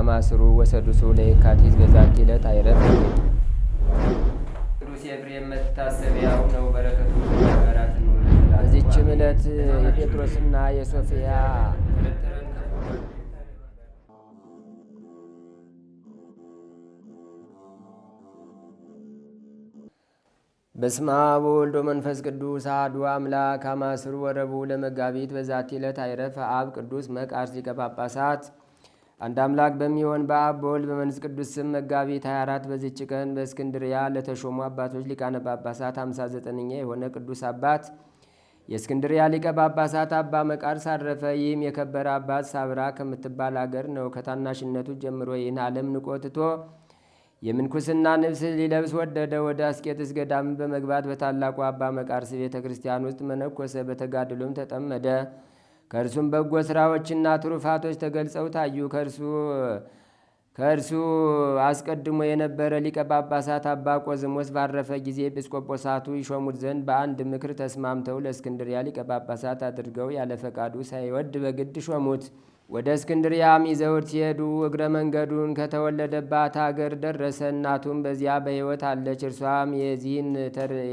አማስሩ ወሰዱሱ ለየካቲት በዛቲ ዕለት አይረፍ። ቅዱስ ኤፍሬም መታሰቢያው ነው። በረከቱ ጋራት ነው። በዚህችም ዕለት የጴጥሮስና የሶፊያ በስመ አብ ወወልድ ወመንፈስ ቅዱስ አሐዱ አምላክ። አማስሩ ወረቡዕ ለመጋቢት በዛቲ ዕለት አይረፈ አብ ቅዱስ መቃርስ ሊቀ ጳጳሳት። አንድ አምላክ በሚሆን በአብ በወልድ በመንፈስ ቅዱስ ስም መጋቢት 24 በዚች ቀን በእስክንድርያ ለተሾሙ አባቶች ሊቃነ ጳጳሳት 59ኛ የሆነ ቅዱስ አባት የእስክንድርያ ሊቀ ጳጳሳት አባ መቃርስ አረፈ። ይህም የከበረ አባት ሳብራ ከምትባል አገር ነው። ከታናሽነቱ ጀምሮ ይህን ዓለም ንቆ ትቶ የምንኩስና ልብስ ሊለብስ ወደደ። ወደ አስቄጥስ ገዳም በመግባት በታላቁ አባ መቃርስ ቤተ ክርስቲያን ውስጥ መነኮሰ። በተጋድሎም ተጠመደ። ከእርሱም በጎ ስራዎችና ትሩፋቶች ተገልጸው ታዩ። ከእርሱ አስቀድሞ የነበረ ሊቀ ጳጳሳት አባ ቆዝሞስ ባረፈ ጊዜ ኤጲስቆጶሳቱ ይሾሙት ዘንድ በአንድ ምክር ተስማምተው ለእስክንድርያ ሊቀ ጳጳሳት አድርገው ያለ ፈቃዱ ሳይወድ በግድ ሾሙት። ወደ እስክንድርያም ይዘውት ሲሄዱ እግረ መንገዱን ከተወለደባት አገር ደረሰ። እናቱም በዚያ በሕይወት አለች። እርሷም የዚህን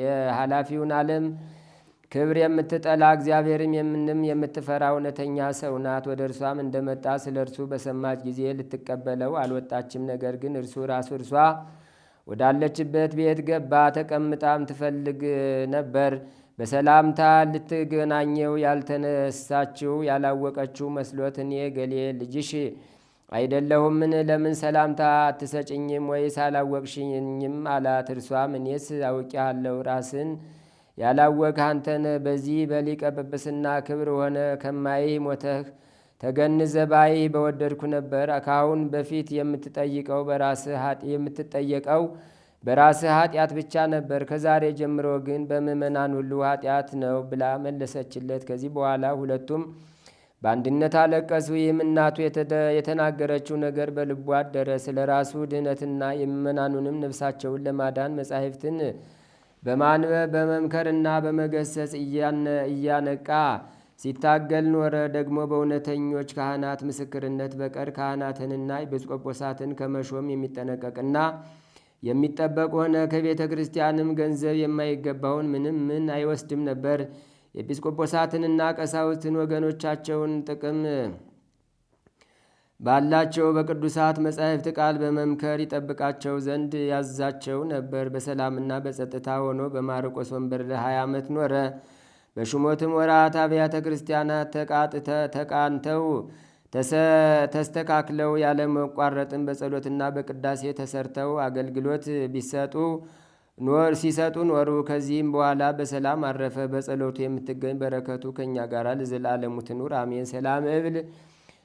የኃላፊውን ዓለም ክብር የምትጠላ እግዚአብሔርም የምትፈራ እውነተኛ ሰው ናት። ወደ እርሷም እንደመጣ ስለ እርሱ በሰማች ጊዜ ልትቀበለው አልወጣችም። ነገር ግን እርሷ ወዳለችበት ቤት ገባ። ተቀምጣም ትፈልግ ነበር። በሰላምታ ልትገናኘው ያልተነሳችው ያላወቀችው መስሎት እኔ ገሌ ልጅሽ አይደለሁምን? ለምን ሰላምታ አትሰጭኝም ወይስ አላወቅሽኝም አላት። እርሷም እኔስ አውቄሃለሁ፣ ራስን ያላወቅህ አንተን በዚህ በሊቀ ጵጵስና ክብር ሆነ ከማይህ ሞተህ ተገንዘባይህ በወደድኩ ነበር። ከአሁን በፊት የምትጠየቀው በራስህ ኃጢአት ብቻ ነበር። ከዛሬ ጀምሮ ግን በምእመናን ሁሉ ኃጢአት ነው ብላ መለሰችለት። ከዚህ በኋላ ሁለቱም በአንድነት አለቀሱ። ይህም እናቱ የተናገረችው ነገር በልቡ አደረ። ስለ ራሱ ድህነትና የምእመናኑንም ነፍሳቸውን ለማዳን መጻሕፍትን በማንበብ በመምከርና በመገሰጽ እያነቃ ሲታገል ኖረ። ደግሞ በእውነተኞች ካህናት ምስክርነት በቀር ካህናትንና ኤጲስቆጶሳትን ከመሾም የሚጠነቀቅና የሚጠበቅ ሆነ። ከቤተ ክርስቲያንም ገንዘብ የማይገባውን ምን አይወስድም ነበር። ኤጲስቆጶሳትንና ቀሳውስትን ወገኖቻቸውን ጥቅም ባላቸው በቅዱሳት መጻሕፍት ቃል በመምከር ይጠብቃቸው ዘንድ ያዛቸው ነበር። በሰላምና በጸጥታ ሆኖ በማርቆስ ወንበር ለ20 ዓመት ኖረ። በሹመቱም ወራት አብያተ ክርስቲያናት ተቃንተው ተስተካክለው ያለመቋረጥን በጸሎትና በቅዳሴ ተሰርተው አገልግሎት ሲሰጡ ኖሩ። ከዚህም በኋላ በሰላም አረፈ። በጸሎቱ የምትገኝ በረከቱ ከእኛ ጋር ለዘላለሙ ትኑር አሜን። ሰላም እብል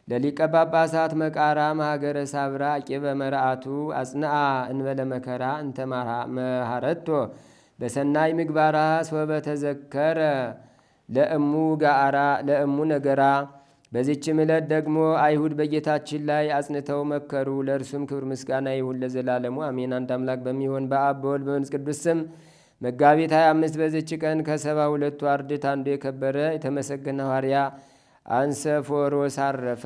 ለሊቀ ጳጳሳት መቃራ ማሀገረ ሳብራ አቂበ መርአቱ አጽንአ እንበለ መከራ እንተ መሃረቶ በሰናይ ምግባራ ስወበ ተዘከረ ለእሙ ነገራ። በዚችም ዕለት ደግሞ አይሁድ በጌታችን ላይ አጽንተው መከሩ። ለእርሱም ክብር ምስጋና ይሁን ለዘላለሙ አሜን። አንድ አምላክ በሚሆን በአብ በወልድ በመንፈስ ቅዱስ ስም መጋቢት 25 በዚች ቀን ከ72ቱ አርድእት አንዱ የከበረ የተመሰገነ ሐዋርያ አንሰፎሮስ አረፈ።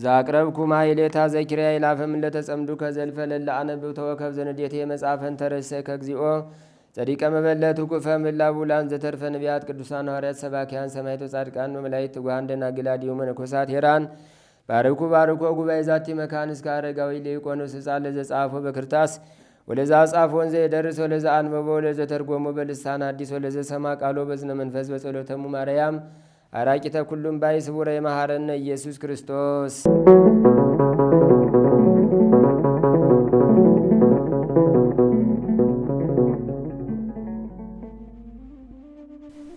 ዛቅረብኩ ማይሌታ ዘኪርያ ይላፈም ለተጸምዱ ከዘልፈ ለላ አነብብ ተወከብ ዘንዴቴ መጽሐፈን ተረሰ ከግዚኦ ጸዲቀ መበለቱ ኩፈም ላቡላን ዘተርፈ ነቢያት ቅዱሳን ሐዋርያት ሰባኪያን ሰማዕታት ጻድቃን ወመላእክት ትጉሃን ደናግል አድኅዩ መነኮሳት ሄራን ባርኩ ጉባኤ ዛቲ መካን እስከ አረጋዊ ለይቆኖስ ሕፃን ለዘጻፎ በክርታስ ወለዛ ጻፎ ወንዘ የደርስ ወለዛ አንበቦ ወለዘ ተርጎሞ በልሳን አዲስ ወለዘ ሰማ ቃሎ በዝነ መንፈስ በጸሎተሙ ማርያም አራቂተ ኩሉም ባይ ስቡረ የመሐረነ ኢየሱስ ክርስቶስ።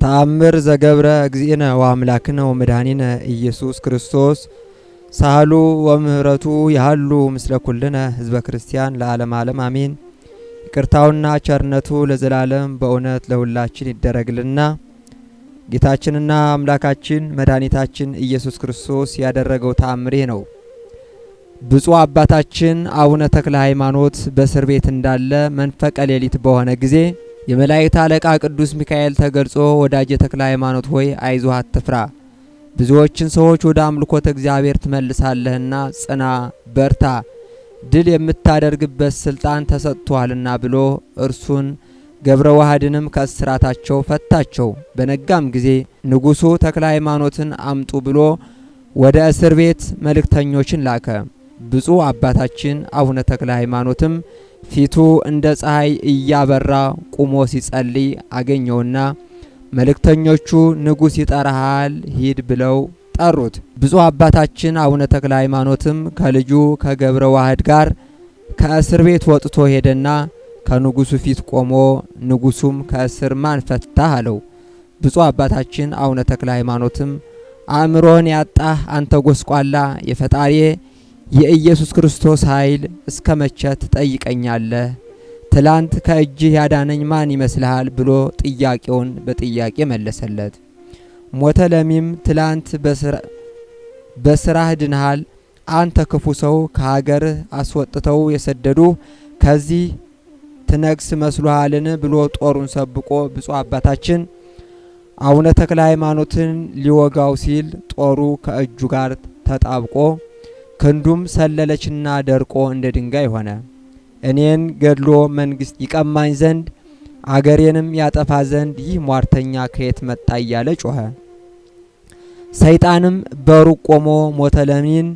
ተአምር ዘገብረ እግዚእነ ወአምላክነ ወመድኃኒነ ኢየሱስ ክርስቶስ ሳህሉ ወምህረቱ ያህሉ ምስለ ኩልነ ህዝበ ክርስቲያን ለዓለም ዓለም አሜን። ይቅርታውና ቸርነቱ ለዘላለም በእውነት ለሁላችን ይደረግልና ጌታችንና አምላካችን መድኃኒታችን ኢየሱስ ክርስቶስ ያደረገው ተአምር ነው። ብፁዕ አባታችን አቡነ ተክለ ሃይማኖት በእስር ቤት እንዳለ መንፈቀ ሌሊት በሆነ ጊዜ የመላእክት አለቃ ቅዱስ ሚካኤል ተገልጾ ወዳጄ ተክለ ሃይማኖት ሆይ አይዞህ፣ አትፍራ፣ ብዙዎችን ሰዎች ወደ አምልኮተ እግዚአብሔር ትመልሳለህና ጽና በርታ፣ ድል የምታደርግበት ስልጣን ተሰጥቷልና ብሎ እርሱን ገብረ ዋህድንም ከእስራታቸው ፈታቸው። በነጋም ጊዜ ንጉሡ ተክለ ሃይማኖትን አምጡ ብሎ ወደ እስር ቤት መልእክተኞችን ላከ። ብፁዕ አባታችን አቡነ ተክለ ሃይማኖትም ፊቱ እንደ ፀሐይ እያበራ ቁሞ ሲጸልይ አገኘውና መልእክተኞቹ ንጉሥ ይጠራሃል ሂድ ብለው ጠሩት። ብፁዕ አባታችን አቡነ ተክለ ሃይማኖትም ከልጁ ከገብረ ዋህድ ጋር ከእስር ቤት ወጥቶ ሄደና ከንጉሡ ፊት ቆሞ ንጉሡም ከእስር ማን ፈታህ አለው። ብፁዕ አባታችን አቡነ ተክለ ሃይማኖትም አእምሮን ያጣህ አንተ ጎስቋላ፣ የፈጣሪ የኢየሱስ ክርስቶስ ኃይል እስከ መቼ ትጠይቀኛለህ? ትላንት ከእጅህ ያዳነኝ ማን ይመስልሃል? ብሎ ጥያቄውን በጥያቄ መለሰለት። ሞተ ለሚም ትላንት በስራህ ድንሃል፣ አንተ ክፉ ሰው ከሀገርህ አስወጥተው የሰደዱ ከዚህ ትነግስ መስሎሃልን? ብሎ ጦሩን ሰብቆ ብፁዕ አባታችን አቡነ ተክለ ሃይማኖትን ሊወጋው ሲል ጦሩ ከእጁ ጋር ተጣብቆ ክንዱም ሰለለችና ደርቆ እንደ ድንጋይ ሆነ። እኔን ገድሎ መንግስት ይቀማኝ ዘንድ አገሬንም ያጠፋ ዘንድ ይህ ሟርተኛ ከየት መጣ እያለ ጮኸ። ሰይጣንም በሩቅ ቆሞ ሞተ ለሚን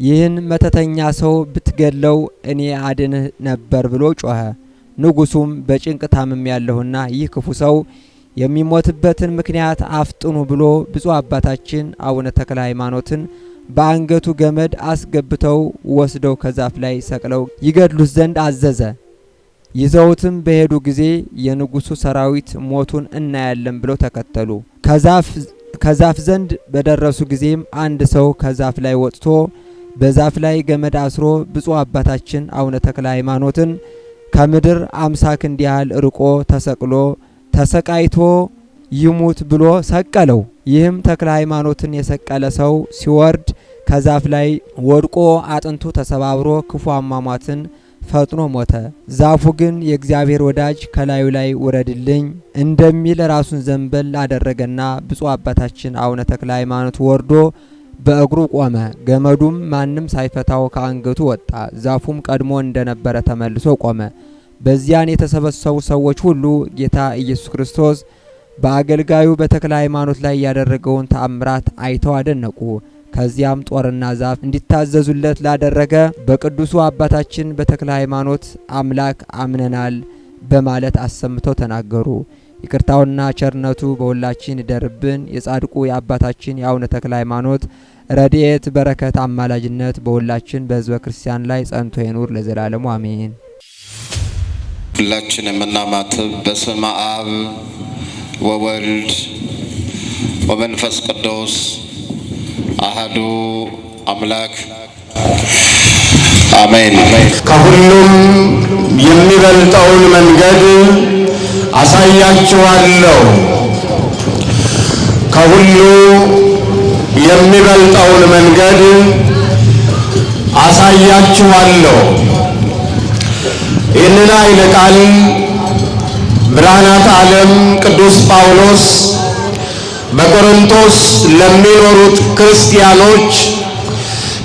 ይህን መተተኛ ሰው ብትገድለው እኔ አድንህ ነበር ብሎ ጮኸ። ንጉሡም በጭንቅ ታምም ያለሁና ይህ ክፉ ሰው የሚሞትበትን ምክንያት አፍጥኑ ብሎ ብፁዕ አባታችን አቡነ ተክለ ሃይማኖትን በአንገቱ ገመድ አስገብተው ወስደው ከዛፍ ላይ ሰቅለው ይገድሉት ዘንድ አዘዘ። ይዘውትም በሄዱ ጊዜ የንጉሡ ሰራዊት ሞቱን እናያለን ብለው ተከተሉ። ከዛፍ ዘንድ በደረሱ ጊዜም አንድ ሰው ከዛፍ ላይ ወጥቶ በዛፍ ላይ ገመድ አስሮ ብፁዕ አባታችን አቡነ ተክለ ሃይማኖትን ከምድር 50 ክንድ ያህል ርቆ ተሰቃይቶ ይሙት ብሎ ሰቀለው። ይህም ተክለ ሃይማኖትን የሰቀለ ሰው ሲወርድ ከዛፍ ላይ ወድቆ አጥንቱ ተሰባብሮ ክፉ አሟሟትን ፈጥኖ ሞተ። ዛፉ ግን የእግዚአብሔር ወዳጅ ከላዩ ላይ ውረድልኝ እንደሚል ራሱን ዘንበል አደረገና ብፁዕ አባታችን አቡነ ተክለ ሃይማኖት ወርዶ በእግሩ ቆመ። ገመዱም ማንም ሳይፈታው ከአንገቱ ወጣ። ዛፉም ቀድሞ እንደነበረ ተመልሶ ቆመ። በዚያን የተሰበሰቡ ሰዎች ሁሉ ጌታ ኢየሱስ ክርስቶስ በአገልጋዩ በተክለ ሃይማኖት ላይ ያደረገውን ተአምራት አይተው አደነቁ። ከዚያም ጦርና ዛፍ እንዲታዘዙለት ላደረገ በቅዱሱ አባታችን በተክለ ሃይማኖት አምላክ አምነናል በማለት አሰምተው ተናገሩ። ይቅርታውና ቸርነቱ በሁላችን ይደርብን። የጻድቁ የአባታችን የአቡነ ተክለ ሃይማኖት ረድኤት በረከት አማላጅነት በሁላችን በሕዝበ ክርስቲያን ላይ ጸንቶ ይኑር ለዘላለሙ አሜን። ሁላችን የምናማትብ በስመ አብ ወወልድ ወመንፈስ ቅዱስ አሐዱ አምላክ አሜን። ከሁሉም የሚበልጠውን መንገድ አሳያችኋለሁ። ከሁሉ የሚበልጠውን መንገድ አሳያችኋለሁ። ይህንን ኃይለ ቃል ብርሃናት ዓለም ቅዱስ ጳውሎስ በቆሮንቶስ ለሚኖሩት ክርስቲያኖች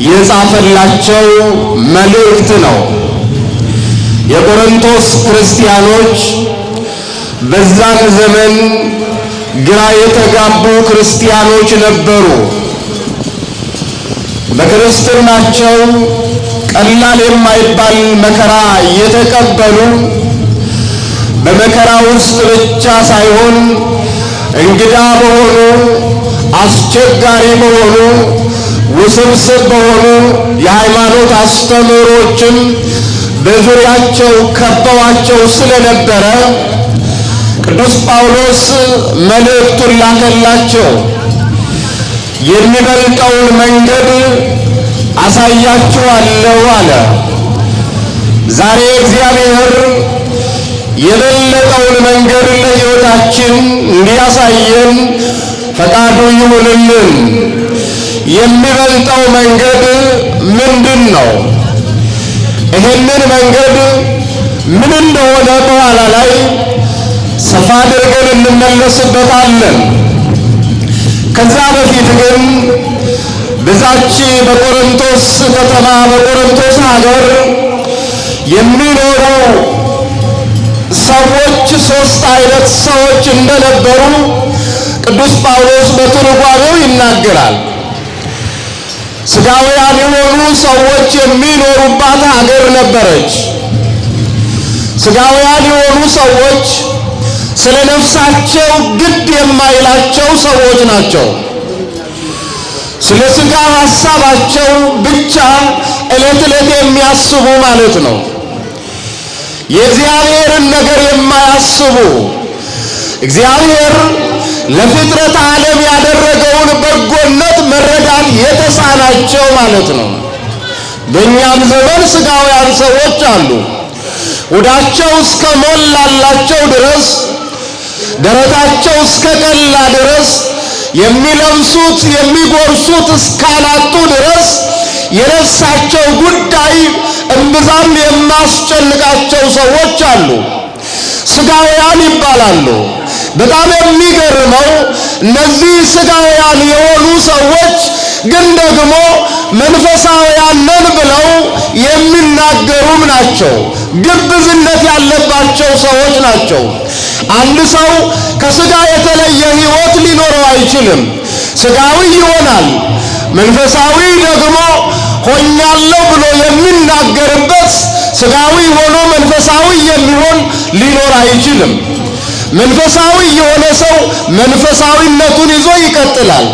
የጻፈላቸው መልእክት ነው። የቆሮንቶስ ክርስቲያኖች በዛን ዘመን ግራ የተጋቡ ክርስቲያኖች ነበሩ። በክርስትናቸው ቀላል የማይባል መከራ የተቀበሉ፣ በመከራ ውስጥ ብቻ ሳይሆን እንግዳ በሆኑ አስቸጋሪ በሆኑ ውስብስብ በሆኑ የሃይማኖት አስተምህሮችም በዙሪያቸው ከበዋቸው ስለነበረ ቅዱስ ጳውሎስ መልእክቱን ላከላቸው። የሚበልጠውን መንገድ አሳያችኋለሁ አለ። ዛሬ እግዚአብሔር የበለጠውን መንገድ ለሕይወታችን እንዲያሳየን ፈቃዱ ይሁንልን። የሚበልጠው መንገድ ምንድን ነው? ይህንን መንገድ ምን እንደሆነ በኋላ ላይ ሰፋ አድርገን እንመለስበታለን። ከዛ በፊት ግን በዛች በቆሮንቶስ ከተማ ሀገር የሚኖሩ ሰዎች ሶስት አይነት ሰዎች እንደነበሩ ቅዱስ ጳውሎስ በትርጓሜው ይናገራል። ስጋውያን የሆኑ ሰዎች የሚኖሩባት ሀገር ነበረች። ስጋውያን የሆኑ ሰዎች ስለ ነፍሳቸው ግድ የማይላቸው ሰዎች ናቸው። ስለ ስጋ ሐሳባቸው ብቻ ዕለት ዕለት የሚያስቡ ማለት ነው። የእግዚአብሔርን ነገር የማያስቡ፣ እግዚአብሔር ለፍጥረት ዓለም ያደረገውን በጎነት መረዳት የተሳናቸው ማለት ነው። በእኛም ዘመን ስጋውያን ሰዎች አሉ። ሆዳቸው እስከ ሞላላቸው ድረስ፣ ደረታቸው እስከ ቀላ ድረስ፣ የሚለብሱት የሚጎርሱት እስካላጡ ድረስ የነፍሳቸው ጉዳይ እምብዛም የማስጨንቃቸው ሰዎች አሉ። ስጋውያን ይባላሉ። በጣም የሚገርመው እነዚህ ስጋውያን የሆኑ ሰዎች ግን ደግሞ መንፈሳውያን ነን ብለው የሚናገሩም ናቸው። ግብዝነት ያለባቸው ሰዎች ናቸው። አንድ ሰው ከስጋ የተለየ ሕይወት ሊኖረው አይችልም። ስጋዊ ይሆናል። መንፈሳዊ ደግሞ ሆኛለሁ ብሎ የሚናገርበት ስጋዊ ሆኖ መንፈሳዊ የሚሆን ሊኖር አይችልም። መንፈሳዊ የሆነ ሰው መንፈሳዊነቱን ይዞ ይቀጥላል።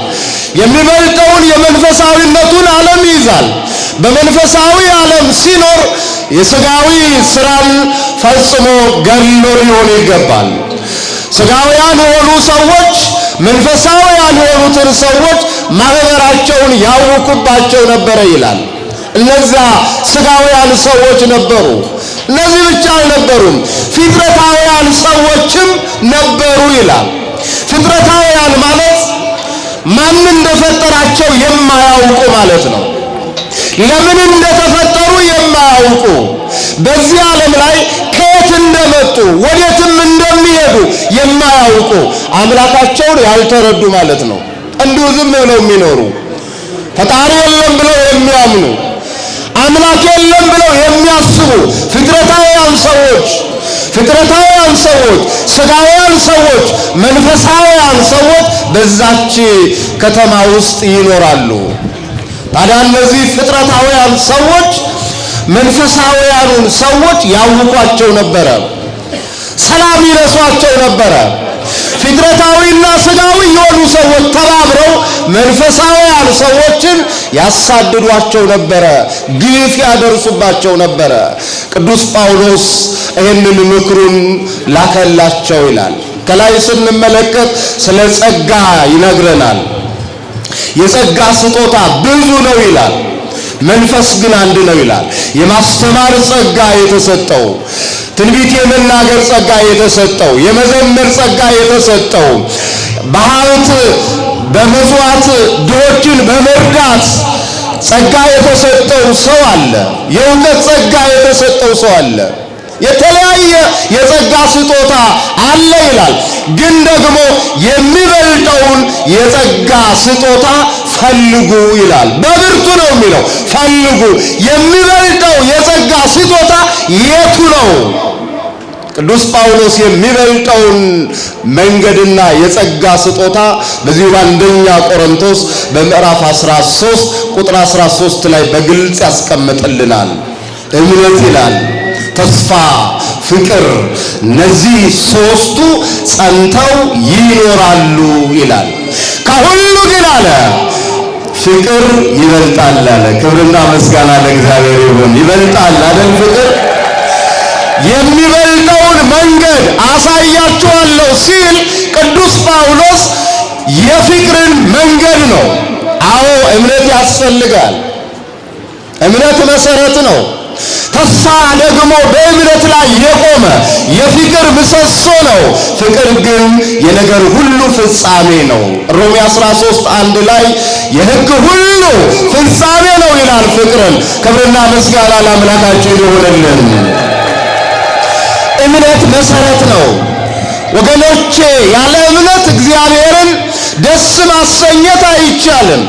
የሚበልጠውን የመንፈሳዊነቱን ዓለም ይይዛል። በመንፈሳዊ ዓለም ሲኖር የስጋዊ ስራን ፈጽሞ ገሎ ሊሆን ይገባል። ስጋውያን የሆኑ ሰዎች መንፈሳውያን የሆኑትን ሰዎች ማህበራቸውን ያውኩባቸው ነበረ ይላል። እነዚያ ስጋውያን ሰዎች ነበሩ። እነዚህ ብቻ አልነበሩም፣ ፍጥረታውያን ሰዎችም ነበሩ ይላል። ፍጥረታውያን ማለት ማን እንደፈጠራቸው የማያውቁ ማለት ነው። ለምን እንደተፈጠሩ የማያውቁ፣ በዚህ ዓለም ላይ ከየት እንደመጡ ወዴትም እንደሚሄዱ የማያውቁ፣ አምላካቸውን ያልተረዱ ማለት ነው። እንዲሁ ዝም ብለው የሚኖሩ፣ ፈጣሪ የለም ብለው የሚያምኑ፣ አምላክ የለም ብለው የሚያስቡ ፍጥረታውያን ሰዎች ስጋውያን ሰዎች መንፈሳውያን ሰዎች በዛች ከተማ ውስጥ ይኖራሉ። ታዲያ እነዚህ ፍጥረታውያን ሰዎች መንፈሳውያኑን ሰዎች ያውቋቸው ነበረ፣ ሰላም ይነሷቸው ነበረ። ፍጥረታዊና ስጋዊ የሆኑ ሰዎች ተባብረው መንፈሳውያን ሰዎችን ያሳድዷቸው ነበረ፣ ግፍ ያደርሱባቸው ነበረ። ቅዱስ ጳውሎስ ይህንን ምክሩን ላከላቸው ይላል። ከላይ ስንመለከት ስለ ጸጋ ይነግረናል። የጸጋ ስጦታ ብዙ ነው ይላል፣ መንፈስ ግን አንድ ነው ይላል። የማስተማር ጸጋ የተሰጠው፣ ትንቢት የመናገር ጸጋ የተሰጠው፣ የመዘመር ጸጋ የተሰጠው፣ በሀብት በመሥዋዕት ድሆችን በመርዳት ጸጋ የተሰጠው ሰው አለ። የእውቀት ጸጋ የተሰጠው ሰው አለ። የተለያየ የጸጋ ስጦታ አለ ይላል። ግን ደግሞ የሚበልጠውን የጸጋ ስጦታ ፈልጉ ይላል። በብርቱ ነው የሚለው፣ ፈልጉ። የሚበልጠው የጸጋ ስጦታ የቱ ነው? ቅዱስ ጳውሎስ የሚበልጠውን መንገድና የጸጋ ስጦታ በዚህ በአንደኛ ቆሮንቶስ በምዕራፍ 13 ቁጥር 13 ላይ በግልጽ ያስቀምጥልናል። እምነት ይላል፣ ተስፋ፣ ፍቅር፣ እነዚህ ሶስቱ ጸንተው ይኖራሉ ይላል። ከሁሉ ግን አለ ፍቅር ይበልጣል አለ። ክብርና ምስጋና ለእግዚአብሔር ይሁን። ይበልጣል አይደል? ፍቅር የሚበልጠውን መንገድ አሳያችኋለሁ ሲል ቅዱስ ጳውሎስ የፍቅርን መንገድ ነው። አዎ እምነት ያስፈልጋል። እምነት መሰረት ነው። ተስፋ ደግሞ በእምነት ላይ የቆመ የፍቅር ምሰሶ ነው። ፍቅር ግን የነገር ሁሉ ፍጻሜ ነው። ሮሜ 13:1 ላይ የሕግ ሁሉ ፍጻሜ ነው ይላል ፍቅርን። ክብርና ምስጋና ለአምላካችን ይሁንልን። እምነት መሰረት ነው ወገኖቼ። ያለ እምነት እግዚአብሔርን ደስ ማሰኘት አይቻልም።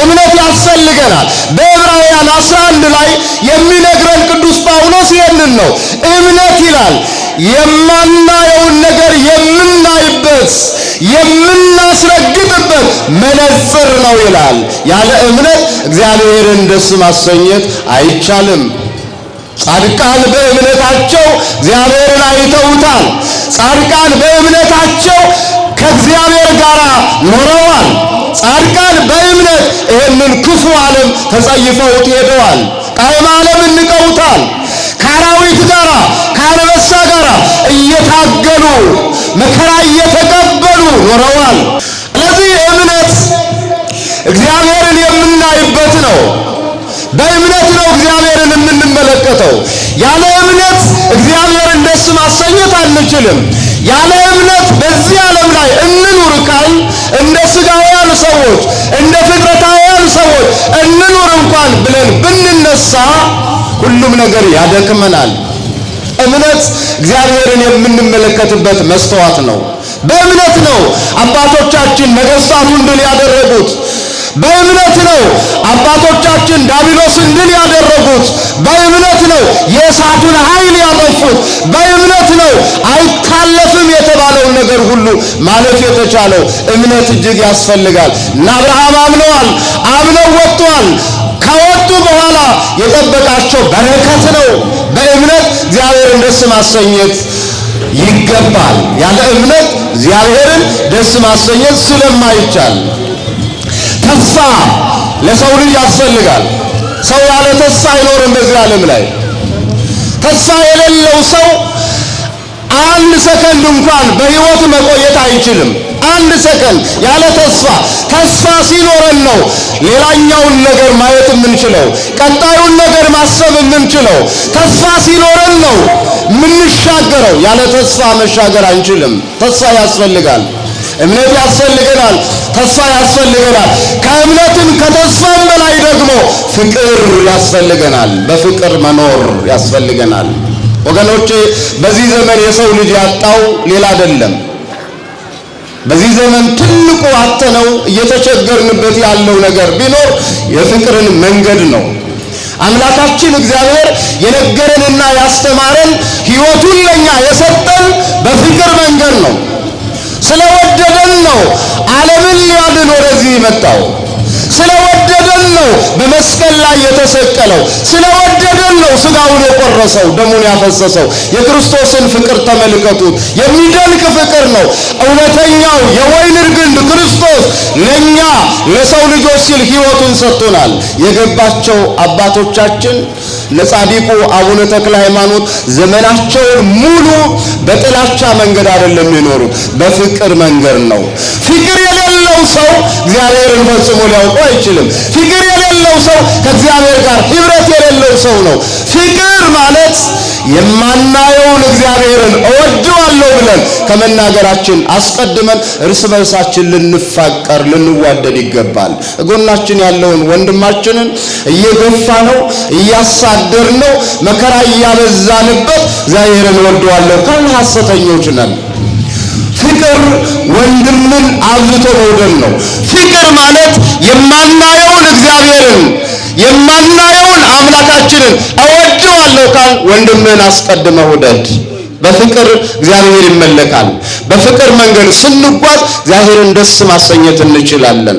እምነት ያስፈልገናል። በዕብራውያን 11 ላይ የሚነግረን ቅዱስ ጳውሎስ ይህንን ነው። እምነት ይላል የማናየውን ነገር የምናይበት የምናስረግጥበት መነጽር ነው ይላል። ያለ እምነት እግዚአብሔርን ደስ ማሰኘት አይቻልም። ጻድቃን በእምነታቸው እግዚአብሔርን አይተውታል። ጻድቃን በእምነታቸው ከእግዚአብሔር ጋር ኖረዋል። ጻድቃን በእምነት ይህንን ክፉ ዓለም ተጸይፈውት ሄደዋል። ጣዕመ ዓለምን ንቀውታል። ከአራዊት ጋር ከአንበሳ ጋር እየታገሉ መከራ እየተቀበሉ ኖረዋል። ስለዚህ እምነት እግዚአብሔርን የምናይበት ነው። በእምነት ነው እግዚአብሔርን የምንመለከተው። ያለ እምነት እግዚአብሔርን ደስ ማሰኘት አንችልም። ያለ እምነት በዚህ ዓለም ላይ እንኑር ካል እንደ ሥጋውያን ሰዎች እንደ ፍጥረታውያን ሰዎች እንኑር እንኳን ብለን ብንነሳ ሁሉም ነገር ያደክመናል። እምነት እግዚአብሔርን የምንመለከትበት መስተዋት ነው። በእምነት ነው አባቶቻችን ነገሥታቱን ድል ያደረጉት። በእምነት ነው አባቶቻችን ዲያብሎስን ድል ያደረጉት። በእምነት ነው የእሳቱን ኃይል ያጠፉት። በእምነት ነው አይታለፍም የተባለውን ነገር ሁሉ ማለፍ የተቻለው። እምነት እጅግ ያስፈልጋል እና አብርሃም አምነዋል። አምነው ወጥተዋል። ከወጡ በኋላ የጠበቃቸው በረከት ነው። በእምነት እግዚአብሔርን ደስ ማሰኘት ይገባል። ያለ እምነት እግዚአብሔርን ደስ ማሰኘት ስለማይቻል ተስፋ ለሰው ልጅ ያስፈልጋል። ሰው ያለ ተስፋ አይኖርም በዚህ ዓለም ላይ። ተስፋ የሌለው ሰው አንድ ሰከንድ እንኳን በሕይወት መቆየት አይችልም። አንድ ሰከንድ ያለ ተስፋ። ተስፋ ሲኖረን ነው ሌላኛውን ነገር ማየት የምንችለው፣ ቀጣዩን ነገር ማሰብ የምንችለው። ተስፋ ሲኖረን ነው የምንሻገረው። ያለ ተስፋ መሻገር አንችልም። ተስፋ ያስፈልጋል። እምነት ያስፈልገናል። ተስፋ ያስፈልገናል። ከእምነትም ከተስፋም በላይ ደግሞ ፍቅር ያስፈልገናል። በፍቅር መኖር ያስፈልገናል። ወገኖቼ በዚህ ዘመን የሰው ልጅ ያጣው ሌላ አይደለም። በዚህ ዘመን ትልቁ አጥተነው እየተቸገርንበት ያለው ነገር ቢኖር የፍቅርን መንገድ ነው። አምላካችን እግዚአብሔር የነገረንና ያስተማረን ሕይወቱን ለኛ የሰጠን በፍቅር መንገድ ነው። ስለወደደን ነው ዓለምን ሊያድን ወደዚህ መጣው። ስለወደደን ነው በመስቀል ላይ የተሰቀለው። ስለወደደን ነው ሥጋውን የቆረሰው፣ ደሙን ያፈሰሰው። የክርስቶስን ፍቅር ተመልከቱት። የሚደንቅ ፍቅር ነው። እውነተኛው የወይን ግንድ ክርስቶስ ለኛ ለሰው ልጆች ሲል ሕይወቱን ሰጥቶናል። የገባቸው አባቶቻችን ለጻድቁ አቡነ ተክለ ሃይማኖት ዘመናቸውን ሙሉ በጥላቻ መንገድ አይደለም የኖሩት፣ በፍቅር መንገድ ነው። ፍቅር የሌለው ሰው እግዚአብሔርን ፈጽሞ ሊያውቀው አይችልም። ፍቅር የሌለው ሰው ከእግዚአብሔር ጋር ኅብረት የሌለው ሰው ነው። ፍቅር ማለት የማናየውን እግዚአብሔርን እወደዋለሁ ብለን ከመናገራችን አስቀድመን እርስ በርሳችን ልንፋቀር ልንዋደድ ይገባል። ጎናችን ያለውን ወንድማችንን እየገፋ ነው እያሳደር ነው መከራ እያበዛንበት እግዚአብሔርን እወደዋለሁ ካል ሐሰተኞች ነን። ፍቅር ወንድምን አብዝቶ መውደድ ነው። ፍቅር ማለት የማናየውን እግዚአብሔርን የማናየውን አምላካችንን እወደዋለሁ ካል ወንድምን አስቀድመህ ውደድ። በፍቅር እግዚአብሔር ይመለካል። በፍቅር መንገድ ስንጓዝ እግዚአብሔርን ደስ ማሰኘት እንችላለን።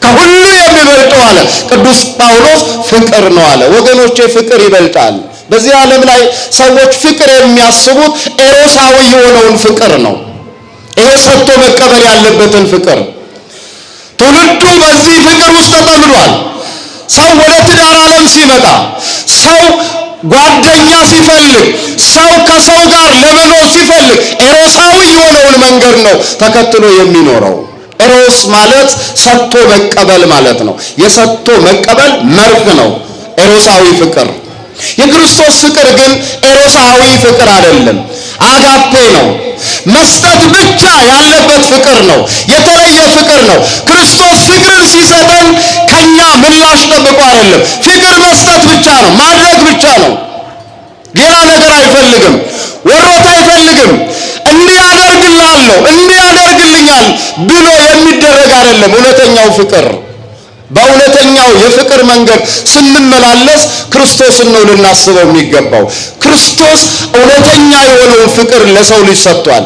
ከሁሉ የሚበልጠው አለ ቅዱስ ጳውሎስ ፍቅር ነው አለ። ወገኖቼ ፍቅር ይበልጣል። በዚህ ዓለም ላይ ሰዎች ፍቅር የሚያስቡት ኤሮሳዊ የሆነውን ፍቅር ነው። ይሄ ሰጥቶ መቀበል ያለበትን ፍቅር። ትውልዱ በዚህ ፍቅር ውስጥ ተጠምዷል። ሰው ወደ ትዳር ዓለም ሲመጣ፣ ሰው ጓደኛ ሲፈልግ፣ ሰው ከሰው ጋር ለመኖር ሲፈልግ ኤሮሳዊ የሆነውን መንገድ ነው ተከትሎ የሚኖረው። ኤሮስ ማለት ሰጥቶ መቀበል ማለት ነው። የሰጥቶ መቀበል መርህ ነው ኤሮሳዊ ፍቅር። የክርስቶስ ፍቅር ግን ኤሮሳዊ ፍቅር አይደለም፣ አጋፔ ነው። መስጠት ብቻ ያለበት ፍቅር ነው። የተለየ ፍቅር ነው። ክርስቶስ ፍቅርን ሲሰጠን ከኛ ምላሽ ጠብቆ አይደለም። ፍቅር መስጠት ብቻ ነው፣ ማድረግ ብቻ ነው። ሌላ ነገር አይፈልግም፣ ወሮት አይፈልግም። እንዲህ አደርግልሃለሁ እንዲህ ያደርግልኛል ብሎ የሚደረግ አይደለም። እውነተኛው ፍቅር በእውነተኛው የፍቅር መንገድ ስንመላለስ ክርስቶስን ነው ልናስበው የሚገባው። ክርስቶስ እውነተኛ የሆነውን ፍቅር ለሰው ልጅ ሰጥቷል።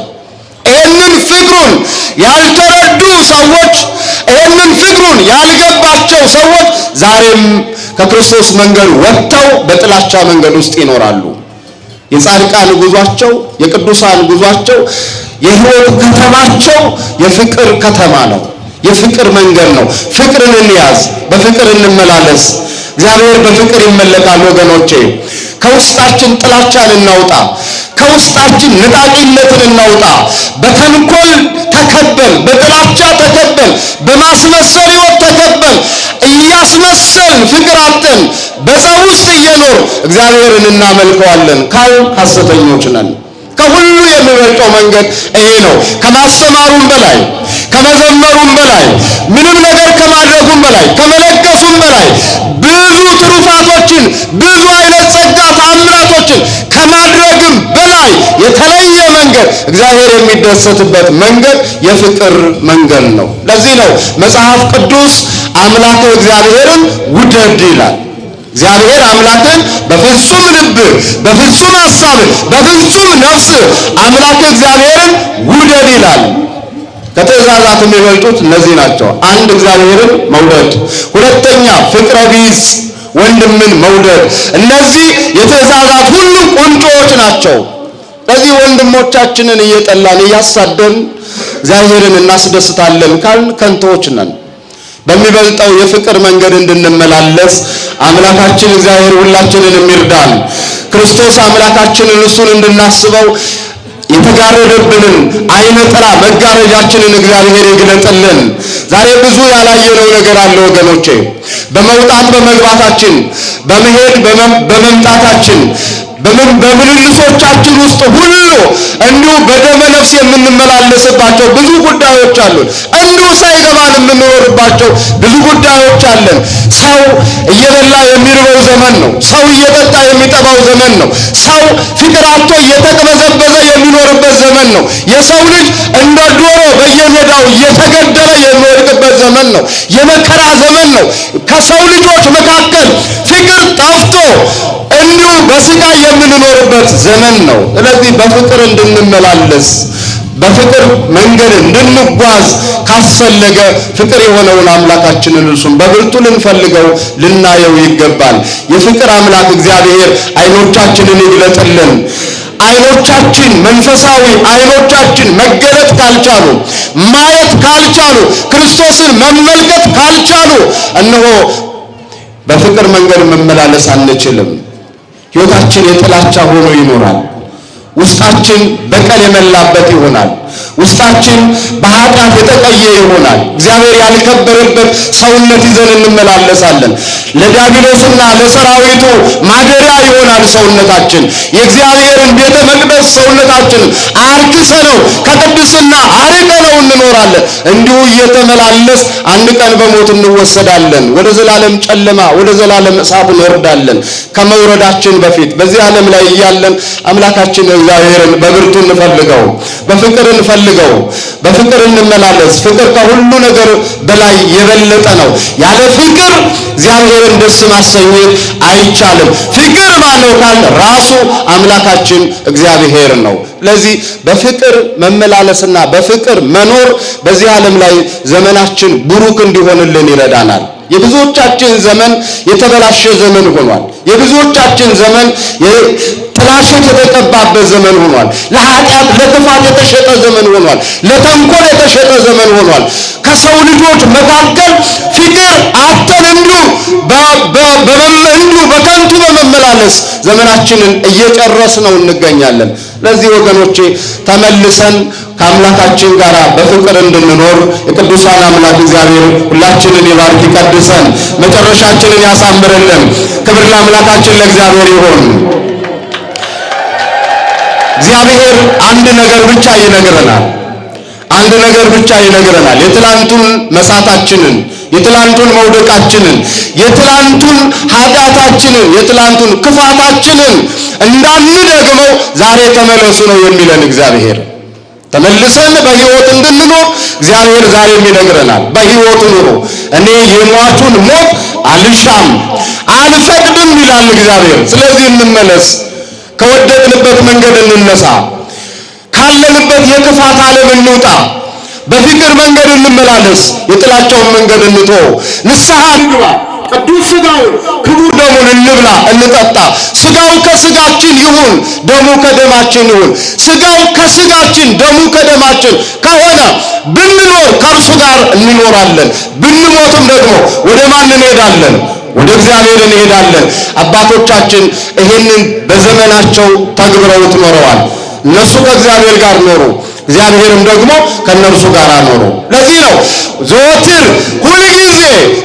ይህንን ፍቅሩን ያልተረዱ ሰዎች፣ ይህንን ፍቅሩን ያልገባቸው ሰዎች ዛሬም ከክርስቶስ መንገድ ወጥተው በጥላቻ መንገድ ውስጥ ይኖራሉ። የጻድቃን ጉዟቸው፣ የቅዱሳን ጉዟቸው፣ የሕይወት ከተማቸው የፍቅር ከተማ ነው። የፍቅር መንገድ ነው። ፍቅርን እንያዝ፣ በፍቅር እንመላለስ። እግዚአብሔር በፍቅር ይመለካል ወገኖቼ። ከውስጣችን ጥላቻን እናውጣ። ከውስጣችን ንጣቂነትን እናውጣ። በተንኮል ተከበን፣ በጥላቻ ተከበን፣ በማስመሰል ሕይወት ተከበን እያስመሰልን ፍቅር አጥተን በጸብ ውስጥ እየኖር እግዚአብሔርን እናመልከዋለን ካል ሐሰተኞች ነን። ከሁሉ የሚበልጠው መንገድ ይሄ ነው። ከማስተማሩም በላይ ከመዘመሩም በላይ ምንም ነገር ከማድረጉም በላይ ከመለገሱም በላይ ብዙ ትሩፋቶችን ብዙ አይነት ጸጋ ተአምራቶችን ከማድረግም በላይ የተለየ መንገድ እግዚአብሔር የሚደሰትበት መንገድ የፍቅር መንገድ ነው። ለዚህ ነው መጽሐፍ ቅዱስ አምላከ እግዚአብሔርን ውደድ ይላል። እግዚአብሔር አምላክን በፍጹም ልብ፣ በፍጹም ሐሳብ፣ በፍጹም ነፍስ አምላክ እግዚአብሔርን ውደድ ይላል። ከትእዛዛት የሚበልጡት እነዚህ ናቸው። አንድ እግዚአብሔርን መውደድ፣ ሁለተኛ ፍቅረ ቢጽ ወንድምን መውደድ። እነዚህ የትእዛዛት ሁሉ ቁንጮዎች ናቸው። ስለዚህ ወንድሞቻችንን እየጠላን እያሳደን እግዚአብሔርን እናስደስታለን ካልን ከንቶዎች ነን። በሚበልጠው የፍቅር መንገድ እንድንመላለስ አምላካችን እግዚአብሔር ሁላችንን ይርዳን። ክርስቶስ አምላካችንን እሱን እንድናስበው የተጋረደብንን አይነ ጥላ መጋረጃችንን እግዚአብሔር ይግለጥልን። ዛሬ ብዙ ያላየነው ነገር አለ ወገኖቼ። በመውጣት በመግባታችን፣ በመሄድ በመምጣታችን፣ በምልልሶቻችን ውስጥ ሁሉ እንዲሁ በደመ ነፍስ የምንመላለስባቸው ብዙ ጉዳዮች አሉን። እንዲሁ ሳይገባን የምንኖርባቸው ብዙ ጉዳዮች አለን። ሰው እየበላ የሚርበው ዘመን ነው። ሰው እየጠጣ የሚጠባው ዘመን ነው። ሰው ፍቅር አጥቶ እየተቅበዘበዘ የሚኖርበት ዘመን ነው። የሰው ልጅ እንደ ዶሮ በየሜዳው እየተገደለ የሚወድቅበት ዘመን ነው። የመከራ ዘመን ነው። ከሰው ልጆች መካከል ፍቅር ጠፍቶ እንዲሁ በስጋ የምንኖርበት ዘመን ነው። ስለዚህ በፍቅር እንድንመላለስ በፍቅር መንገድ እንድንጓዝ ካስፈለገ ፍቅር የሆነውን አምላካችንን እርሱን በብርቱ ልንፈልገው ልናየው ይገባል። የፍቅር አምላክ እግዚአብሔር አይኖቻችንን ይግለጥልን። አይኖቻችን መንፈሳዊ አይኖቻችን መገለጥ ካልቻሉ፣ ማየት ካልቻሉ፣ ክርስቶስን መመልከት ካልቻሉ እነሆ በፍቅር መንገድ መመላለስ አንችልም። ሕይወታችን የጥላቻ ሆኖ ይኖራል። ውስጣችን በቀል የመላበት ይሆናል። ውስጣችን በኃጢአት የተቀየ ይሆናል። እግዚአብሔር ያልከበረበት ሰውነት ይዘን እንመላለሳለን። ለዲያብሎስና ለሰራዊቱ ማደሪያ ይሆናል ሰውነታችን። የእግዚአብሔርን ቤተ መቅደስ ሰውነታችንን አርክሰነው ከቅድስና አርቀነው እንኖራለን። እንዲሁ እየተመላለስ አንድ ቀን በሞት እንወሰዳለን። ወደ ዘላለም ጨለማ ወደ ዘላለም እሳት እንወርዳለን። ከመውረዳችን በፊት በዚህ ዓለም ላይ እያለን አምላካችን እግዚአብሔርን በብርቱ እንፈልገው፣ በፍቅር እንፈልገው፣ በፍቅር እንመላለስ። ፍቅር ከሁሉ ነገር በላይ የበለጠ ነው። ያለ ፍቅር እግዚአብሔርን ደስ ማሰኘት አይቻልም። ፍቅር ማነው ካል ራሱ አምላካችን እግዚአብሔር ነው። ስለዚህ በፍቅር መመላለስና በፍቅር መኖር በዚህ ዓለም ላይ ዘመናችን ብሩክ እንዲሆንልን ይረዳናል። የብዙዎቻችን ዘመን የተበላሸ ዘመን ሆኗል። የብዙዎቻችን ዘመን ጥላሸት የተቀባበት ዘመን ሆኗል። ለኃጢአት ለክፋት የተሸጠ ዘመን ሆኗል። ለተንኮል የተሸጠ ዘመን ሆኗል። ከሰው ልጆች መካከል ፍቅር አጥተን እንዲሁ በከንቱ በመመላለስ ዘመናችንን እየጨረስነው እንገኛለን። ለዚህ ወገኖቼ ተመልሰን ከአምላካችን ጋር በፍቅር እንድንኖር የቅዱሳን አምላክ እግዚአብሔር ሁላችንን ይባርክ ይቀድሰን፣ መጨረሻችንን ያሳምርልን። ክብር ለአምላካችን ለእግዚአብሔር ይሁን። እግዚአብሔር አንድ ነገር ብቻ ይነግረናል። አንድ ነገር ብቻ ይነግረናል። የትላንቱን መሳታችንን፣ የትላንቱን መውደቃችንን፣ የትላንቱን ኃጢአታችንን፣ የትላንቱን ክፋታችንን እንዳንደግመው ዛሬ ተመለሱ ነው የሚለን እግዚአብሔር። ተመልሰን በሕይወት እንድንኖር እግዚአብሔር ዛሬም ይነግረናል። በሕይወት ኑሩ፣ እኔ የሟቹን ሞት አልሻም አልፈቅድም ይላል እግዚአብሔር። ስለዚህ እንመለስ፣ ከወደቅንበት መንገድ እንነሳ፣ ካለንበት የክፋት ዓለም እንውጣ፣ በፍቅር መንገድ እንመላለስ፣ የጥላቻውን መንገድ እንተው፣ ንስሐ እንግባ፣ ቅዱስ ሥጋውን ክቡር ደሙን እንብላ እንጠጣ። ሥጋው ከሥጋችን ይሁን፣ ደሙ ከደማችን ይሁን። ሥጋው ከሥጋችን ደሙ ከደማችን ከሆነ ብንኖር ከእርሱ ጋር እንኖራለን፣ ብንሞትም ደግሞ ወደ ማን እንሄዳለን? ወደ እግዚአብሔር እንሄዳለን። አባቶቻችን ይህንን በዘመናቸው ተግብረውት ኖረዋል። እነሱ ከእግዚአብሔር ጋር ኖሩ፣ እግዚአብሔርም ደግሞ ከነርሱ ጋር ኖሩ። ለዚህ ነው ዘወትር ሁልጊዜ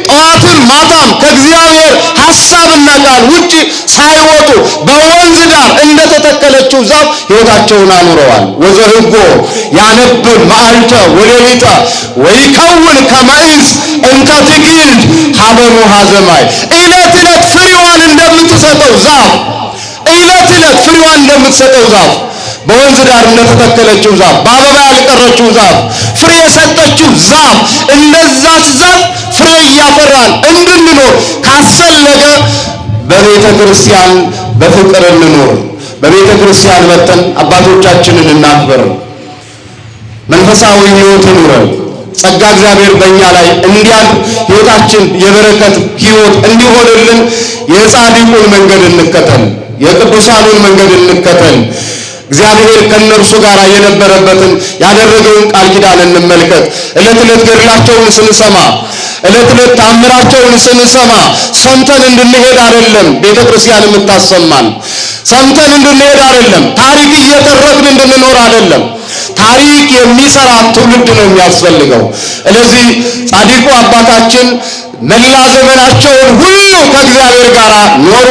ጠዋትም ማታም ከእግዚአብሔር ሐሳብና ቃል ውጪ ሳይወጡ በወንዝ ዳር እንደተተከለችው ዛፍ ሕይወታቸውን አኑረዋል። ወዘህጎ ያነብብ መዓልተ ወሌሊተ ወይከውን ከመ ዕፅ እንተ ትግልድ ሀበኑ ሀዘማይ። ዕለት ዕለት ፍሬዋን እንደምትሰጠው ዛፍ፣ ዕለት ዕለት ፍሬዋን እንደምትሰጠው ዛፍ፣ በወንዝ ዳር እንደተተከለችው ዛፍ፣ በአበባ ያልቀረችው ዛፍ፣ ፍሬ የሰጠችው ዛፍ፣ እንደዛች ዛፍ ፍሬ እያፈራን እንድንኖር ካስፈለገ በቤተ ክርስቲያን በፍቅር እንኖር። በቤተ ክርስቲያን መጥተን አባቶቻችንን እናክብር። መንፈሳዊ ሕይወት ይኑረን። ጸጋ እግዚአብሔር በእኛ ላይ እንዲያል ሕይወታችን የበረከት ሕይወት እንዲሆንልን የጻድቁን መንገድ እንከተል፣ የቅዱሳኑን መንገድ እንከተል። እግዚአብሔር ከነርሱ ጋር የነበረበትን ያደረገውን ቃል ኪዳን እንመልከት። ዕለት ዕለት ገድላቸውን ስንሰማ፣ ዕለት ዕለት ታምራቸውን ስንሰማ ሰምተን እንድንሄድ አይደለም ቤተ ክርስቲያን የምታሰማን። ሰምተን እንድንሄድ አይደለም፣ ታሪክ እየተረክን እንድንኖር አይደለም። ታሪክ የሚሰራ ትውልድ ነው የሚያስፈልገው። ስለዚህ ጻድቁ አባታችን መላ ዘመናቸውን ሁሉ ከእግዚአብሔር ጋር ኖሩ።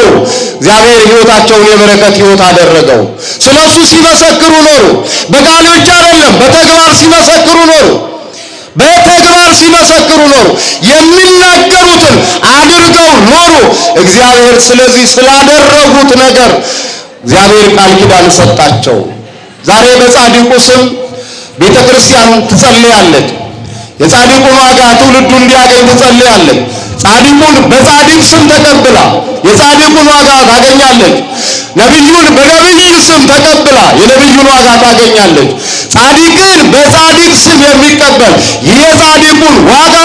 እግዚአብሔር ሕይወታቸውን የበረከት ሕይወት አደረገው። ስለሱ ሲመሰክሩ ኖሩ። በቃል ብቻ አይደለም፣ በተግባር ሲመሰክሩ ኖሩ። በተግባር ሲመሰክሩ ኖሩ። የሚናገሩትን አድርገው ኖሩ። እግዚአብሔር ስለዚህ ስላደረጉት ነገር እግዚአብሔር ቃል ኪዳን ሰጣቸው። ዛሬ በጻድቁ ስም ቤተ ክርስቲያን ትጸልያለች። የጻድቁን ዋጋ ትውልዱ እንዲያገኝ ትጸልያለች። ጻድቁን በጻድቅ ስም ተቀብላ የጻድቁን ዋጋ ታገኛለች። ነቢዩን በነቢይ ስም ተቀብላ የነቢዩን ዋጋ ታገኛለች። ጻድቅን በጻድቅ ስም የሚቀበል የጻድቁን ዋጋ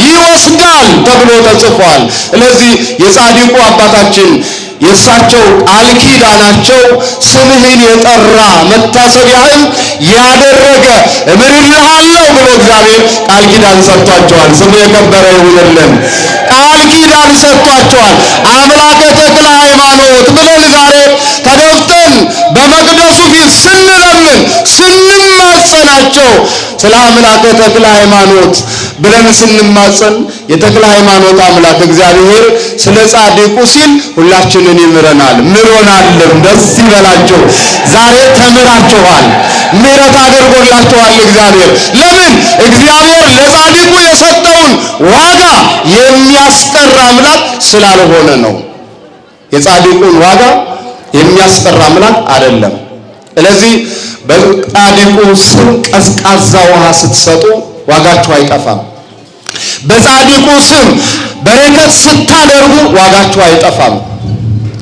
ይወስዳል ተብሎ ተጽፏል። ስለዚህ የጻድቁ አባታችን የእሳቸው ቃል ኪዳናቸው ስምህን የጠራ መታሰቢያህን ያደረገ እምርልሃለሁ ብሎ እግዚአብሔር ቃል ኪዳን ሰጥቷቸዋል። ስሙ የከበረ ይሁንልን። ቃል ኪዳን ሰጥቷቸዋል። አምላከ ተክለ ሃይማኖት ብለን ዛሬ ተደፍተን በመቅደሱ ፊት ስንለምን ስንማጸናቸው ስለ አምላከ ተክለ ሃይማኖት ብለን ስንማጸን የተክለ ሃይማኖት አምላክ እግዚአብሔር ስለ ጻድቁ ሲል ሁላችንን ይምረናል። ምሮናልም። ደስ ይበላችሁ። ዛሬ ተምራችኋል። ምሕረት አድርጎላችኋል እግዚአብሔር። ለምን? እግዚአብሔር ለጻድቁ የሰጠውን ዋጋ የሚያስቀር አምላክ ስላልሆነ ነው። የጻድቁን ዋጋ የሚያስቀር አምላክ አይደለም። ስለዚህ በጻድቁ ስም ቀዝቃዛ ውሃ ስትሰጡ ዋጋችሁ አይጠፋም። በጻድቁ ስም በረከት ስታደርጉ ዋጋችሁ አይጠፋም።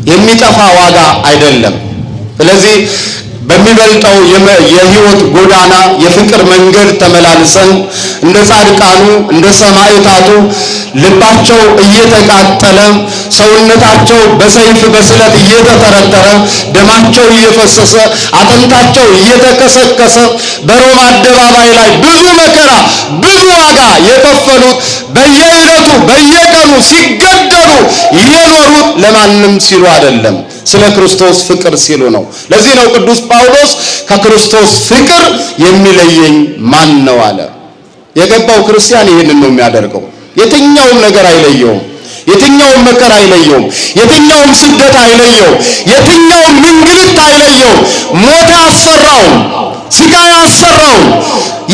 የሚጠፋ ዋጋ አይደለም። ስለዚህ በሚበልጠው የሕይወት ጎዳና የፍቅር መንገድ ተመላልሰን እንደ ጻድቃኑ እንደ ሰማዕታቱ ልባቸው እየተቃጠለ ሰውነታቸው በሰይፍ በስለት እየተተረተረ ደማቸው እየፈሰሰ አጥንታቸው እየተከሰከሰ በሮም አደባባይ ላይ ብዙ መከራ ብዙ ዋጋ የከፈሉት በየዕለቱ በየቀኑ ሲገደሉ የኖሩት ለማንም ሲሉ አይደለም፣ ስለ ክርስቶስ ፍቅር ሲሉ ነው። ለዚህ ነው ቅዱስ ጳውሎስ ከክርስቶስ ፍቅር የሚለየኝ ማን ነው አለ። የገባው ክርስቲያን ይህንን ነው የሚያደርገው። የትኛውም ነገር አይለየውም። የትኛውም መከራ አይለየውም። የትኛውም ስደት አይለየውም። የትኛውም እንግልት አይለየውም። ሞት አስፈራውም፣ ስቃይ አስፈራውም፣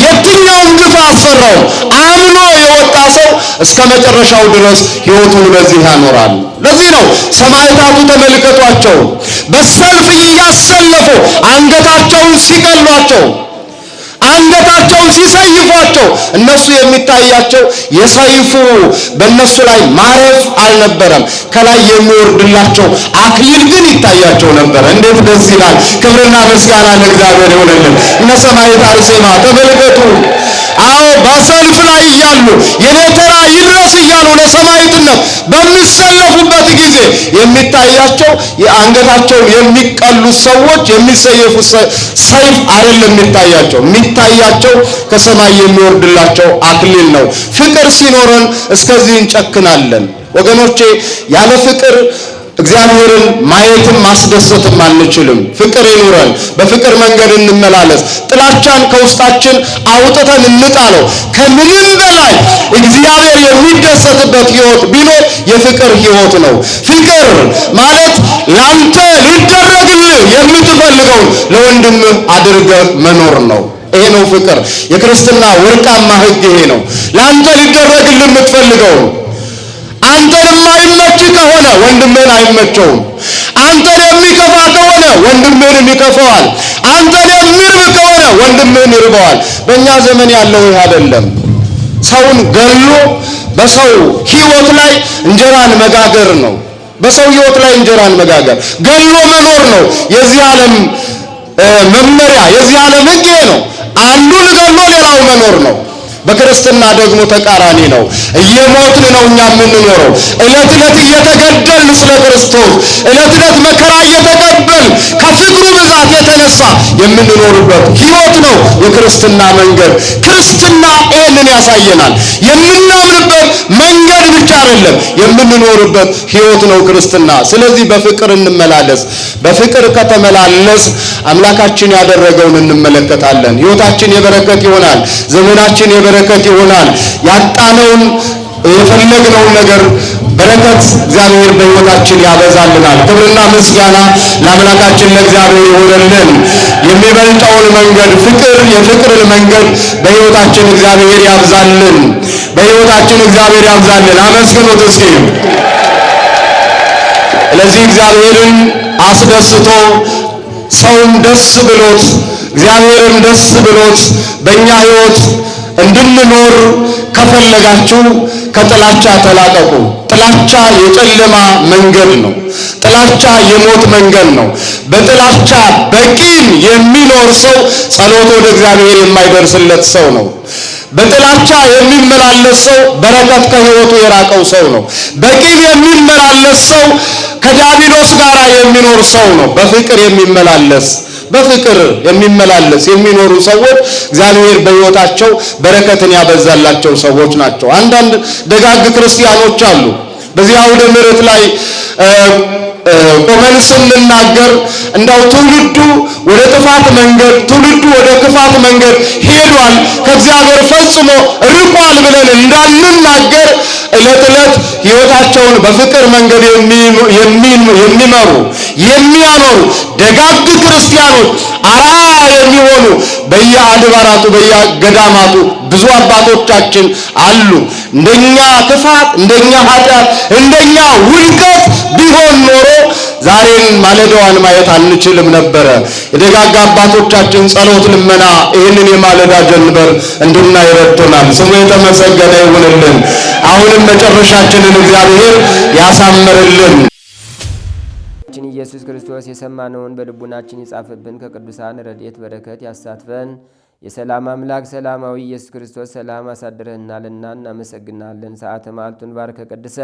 የትኛውም ግፍ አስፈራውም። አምኖ የወጣ ሰው እስከ መጨረሻው ድረስ ሕይወቱን በዚህ ያኖራል። ለዚህ ነው ሰማዕታቱ ተመልከቷቸው፣ በሰልፍ እያሰለፉ አንገታቸውን ሲቀሏቸው አንገታቸውን ሲሰይፏቸው እነሱ የሚታያቸው የሰይፉ በእነሱ ላይ ማረፍ አልነበረም። ከላይ የሚወርድላቸው አክሊል ግን ይታያቸው ነበር። እንዴት ደስ ይላል! ክብርና ምስጋና ለእግዚአብሔር ይሁንልን። እነ ሰማዕት አርሴማ ተመልከቱ። አዎ በሰልፍ ላይ እያሉ የኔ ተራ ይድረስ እያሉ ለሰማዕትነት በሚሰለፉበት ጊዜ የሚታያቸው የአንገታቸውን የሚቀሉት ሰዎች የሚሰየፉት ሰይፍ አይደለም የሚታያቸው ከሰማይ የሚወርድላቸው አክሊል ነው። ፍቅር ሲኖረን እስከዚህ እንጨክናለን ወገኖቼ። ያለ ፍቅር እግዚአብሔርን ማየትም ማስደሰትም አንችልም። ፍቅር ይኑረን፣ በፍቅር መንገድ እንመላለስ። ጥላቻን ከውስጣችን አውጥተን እንጣለው። ከምንም በላይ እግዚአብሔር የሚደሰትበት ሕይወት ቢኖር የፍቅር ሕይወት ነው። ፍቅር ማለት ላንተ ሊደረግልህ የምትፈልገውን ለወንድምህ አድርገህ መኖር ነው። ይሄ ነው ፍቅር። የክርስትና ወርቃማ ሕግ ይሄ ነው። ላንተ ሊደረግልህ የምትፈልገውን አንተን የማይመች ከሆነ ወንድምህን አይመቸውም። አንተን የሚከፋ ከሆነ ወንድምህን ይከፋዋል። አንተን የሚርብ ከሆነ ወንድምህን ይርበዋል። በእኛ ዘመን ያለው ይህ አይደለም። ሰውን ገሎ በሰው ሕይወት ላይ እንጀራን መጋገር ነው። በሰው ሕይወት ላይ እንጀራን መጋገር ገሎ መኖር ነው። የዚህ ዓለም መመሪያ፣ የዚህ ዓለም ሕግ ነው። አንዱን ገሎ ሌላው መኖር ነው። በክርስትና ደግሞ ተቃራኒ ነው። እየሞትን ነው እኛ የምንኖረው። ዕለት ዕለት እየተገደልን ስለ ክርስቶስ፣ ዕለት ዕለት መከራ እየተቀበልን ከፍቅሩ ብዛት የተነሳ የምንኖርበት ሕይወት ነው የክርስትና መንገድ። ክርስትና ይህንን ያሳየናል። የምናምንበት መንገድ ብቻ አይደለም፣ የምንኖርበት ሕይወት ነው ክርስትና። ስለዚህ በፍቅር እንመላለስ። በፍቅር ከተመላለስ አምላካችን ያደረገውን እንመለከታለን። ሕይወታችን የበረከት ይሆናል። ዘመናችን በረከት ይሆናል። ያጣነውን የፈለግነውን ነገር በረከት እግዚአብሔር በሕይወታችን ያበዛልናል። ክብርና ምስጋና ለአምላካችን ለእግዚአብሔር ይሆንልን። የሚበልጠውን መንገድ ፍቅር፣ የፍቅርን መንገድ በሕይወታችን እግዚአብሔር ያብዛልን። በሕይወታችን እግዚአብሔር ያብዛልን። አመስግኑት እስኪ። ስለዚህ እግዚአብሔርን አስደስቶ ሰውም ደስ ብሎት እግዚአብሔርም ደስ ብሎት በእኛ ሕይወት እንድንኖር ከፈለጋችሁ ከጥላቻ ተላቀቁ። ጥላቻ የጨለማ መንገድ ነው። ጥላቻ የሞት መንገድ ነው። በጥላቻ በቂም የሚኖር ሰው ጸሎት ወደ እግዚአብሔር የማይደርስለት ሰው ነው። በጥላቻ የሚመላለስ ሰው በረከት ከሕይወቱ የራቀው ሰው ነው። በቂም የሚመላለስ ሰው ከዲያብሎስ ጋር የሚኖር ሰው ነው። በፍቅር የሚመላለስ የሚኖሩ ሰዎች እግዚአብሔር በሕይወታቸው በረከትን ያበዛላቸው ሰዎች ናቸው። አንዳንድ ደጋግ ክርስቲያኖች አሉ። በዚህ አውደ ምሕረት ላይ ቆመን ስንናገር እንዳው ትውልዱ ወደ ጥፋት መንገድ፣ ትውልዱ ወደ ክፋት መንገድ ሄዷል፣ ከእግዚአብሔር ፈጽሞ ርቋል ብለን እንዳንናገር ዕለት ዕለት ሕይወታቸውን በፍቅር መንገድ የሚመሩ የሚያኖሩ ደጋግ ክርስቲያኖች አርአያ የሚሆኑ በየአድባራቱ በየገዳማቱ ብዙ አባቶቻችን አሉ። እንደኛ ክፋት፣ እንደኛ ኃጢአት፣ እንደኛ ውድቀት ቢሆን ኖሮ ዛሬን ማለዳዋን ማየት አንችልም ነበረ። የደጋግ አባቶቻችን ጸሎት፣ ልመና ይህንን የማለዳ ጀንበር እንድናይ ረድቶናል። ስሙ የተመሰገነ ይሁንልን። አሁንም መጨረሻችንን እግዚአብሔር ያሳምርልን። ኢየሱስ ክርስቶስ የሰማነውን በልቡናችን ይጻፍብን፣ ከቅዱሳን ረድኤት በረከት ያሳትፈን። የሰላም አምላክ ሰላማዊ ኢየሱስ ክርስቶስ ሰላም አሳድረህናልና እናመሰግናለን። ሰዓተ ማልቱን ባርከ ቀድሰ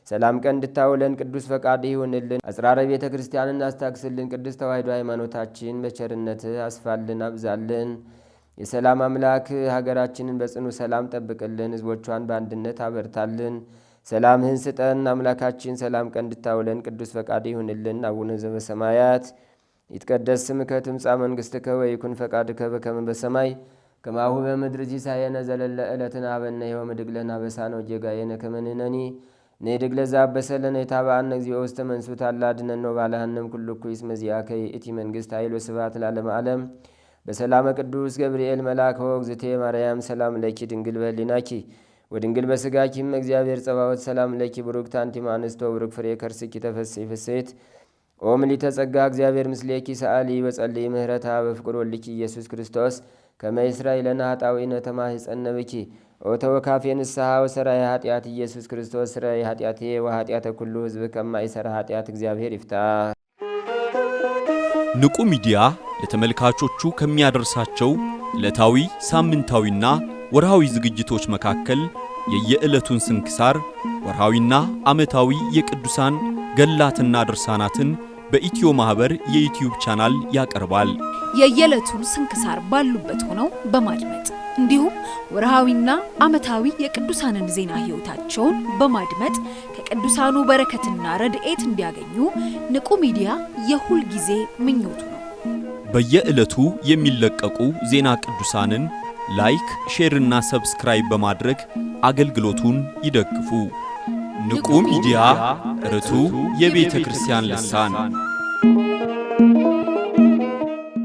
ሰላም ቀን እንድታውለን ቅዱስ ፈቃድ ይሁንልን። አጽራረ ቤተ ክርስቲያንን አስታክስልን። ቅዱስ ተዋሕዶ ሃይማኖታችን በቸርነት አስፋልን፣ አብዛልን። የሰላም አምላክ ሀገራችንን በጽኑ ሰላም ጠብቅልን፣ ሕዝቦቿን በአንድነት አበርታልን። ሰላምህን ስጠን አምላካችን። ሰላም ቀን እንድታውለን ቅዱስ ፈቃድ ይሁንልን። አቡነ ዘበሰማያት ይትቀደስ ስምከ ትምጻእ መንግሥትከ ወይኩን ፈቃድከ በከመ በሰማይ ከማሁ በምድር ሲሳየነ ዘለለ ዕለትነ ሀበነ ዮም ወኅድግ ለነ አበሳነ ወጌጋየነ ከመ ንሕነኒ ንኅድግ ለዘአበሰ ለነ ኢታብአነ እግዚኦ ውስተ መንሱት አላ አድኅነነ ወባልሐነም ኩሉ እኩይ እስመ ዚአከ ይእቲ መንግሥት ኃይል ወስብሐት ለዓለመ ዓለም። በሰላመ ቅዱስ ገብርኤል መልአከ ወእግዝእቴ ማርያም ሰላም ለኪ ድንግል በኅሊናኪ ወድንግል በሥጋኪም እግዚአብሔር ጸባዖት ሰላም ለኪ። ብሩክት አንቲ እምአንስቶ ብሩክ ፍሬ ከርስኪ ተፈሥሒ ፍሥሕት ኦ ምልዕተ ጸጋ እግዚአብሔር ምስሌኪ ሰአሊ በጸልይ ምህረታ በፍቅር ወልኪ ኢየሱስ ክርስቶስ ከመ ይስራይ ለነ ኃጣውኢነ ተማኅፀነ ብኪ ኦ ተወካፌ ንስሐ ወሰራይ ኃጢአት ኢየሱስ ክርስቶስ ስራይ ኃጢአቴ ወኃጢአተ ኩሉ ሕዝብ ከማይሰራ ኃጢአት እግዚአብሔር ይፍታ። ንቁ ሚዲያ ለተመልካቾቹ ከሚያደርሳቸው ዕለታዊ ሳምንታዊና ወርሃዊ ዝግጅቶች መካከል የየዕለቱን ስንክሳር ወርሃዊና ዓመታዊ የቅዱሳን ገላትና ድርሳናትን በኢትዮ ማህበር የዩቲዩብ ቻናል ያቀርባል። የየዕለቱን ስንክሳር ባሉበት ሆነው በማድመጥ እንዲሁም ወርሃዊና ዓመታዊ የቅዱሳንን ዜና ሕይወታቸውን በማድመጥ ከቅዱሳኑ በረከትና ረድኤት እንዲያገኙ ንቁ ሚዲያ የሁል ጊዜ ምኞቱ ነው። በየዕለቱ የሚለቀቁ ዜና ቅዱሳንን ላይክ፣ ሼር እና ሰብስክራይብ በማድረግ አገልግሎቱን ይደግፉ። ንቁ ሚዲያ ርቱ የቤተ ክርስቲያን ልሳን